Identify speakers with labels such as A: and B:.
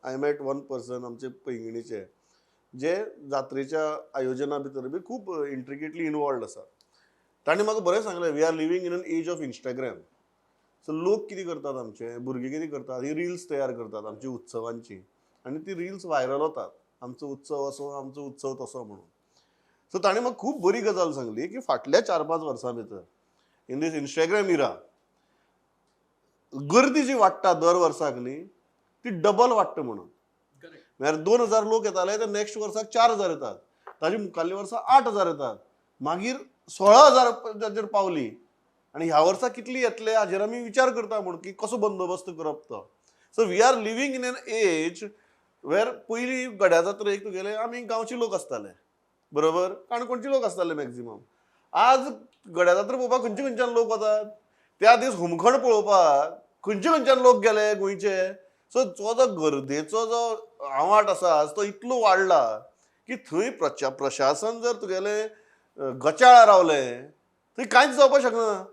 A: I met one person आमचे पैंगिणीचे जे जात्रेच्या आयोजना भितर बी खूब इंट्रिकेटली इनवॉल्ड आसा. ताणें म्हाका बरें सांगलें, we are living in an age of Instagram. So लोक कितें करतात, आमचे भुरगे कितें करतात, ही रिल्स तयार करतात आमची उत्सवांची आनी ती रिल्स व्हायरल वतात, आमचो उत्सव असो, आमचो उत्सव तसो म्हणून. सो ताणें म्हाका खूब बरी गजाल सांगली की फाटल्या 4-5 वर्सां भितर इन दीस इंस्टाग्राम इरा गर्दी जी वाडटा दर वर्साक न्ही ती डबल वाडटा म्हणून. म्हळ्यार 2000 लोक येताले ते नेक्स्ट वर्साक 4000 येतात, ताजी मुखाल्ली वर्सा 8000 येतात, मागीर 16000 पावली. आणि ह्या वर्सा कितली येतले हाजेर आमी विचार करता म्हणून की कसो बंदोबस्त करप तो. So we are living in an age where पयलीं गड्या जात्रेक तुगेले आमी गांवचे लोक आसताले, बरोबर, काणकोणचे लोक आसताले मॅक्झिमम. आज गड्या जात्रा पळोवपाक खंयचे खंयच्यान लोक वतात, त्या दीस होमखंड पळोवपाक खंयचे खंयच्यान लोक गेले गोंयचे. सो जो गर्देचो जो आवाठ आसा तो इतलो वाडला की थंय प्रशासन जर तुगेले गचाळ रावले थंय कांयच जावपाक शकना.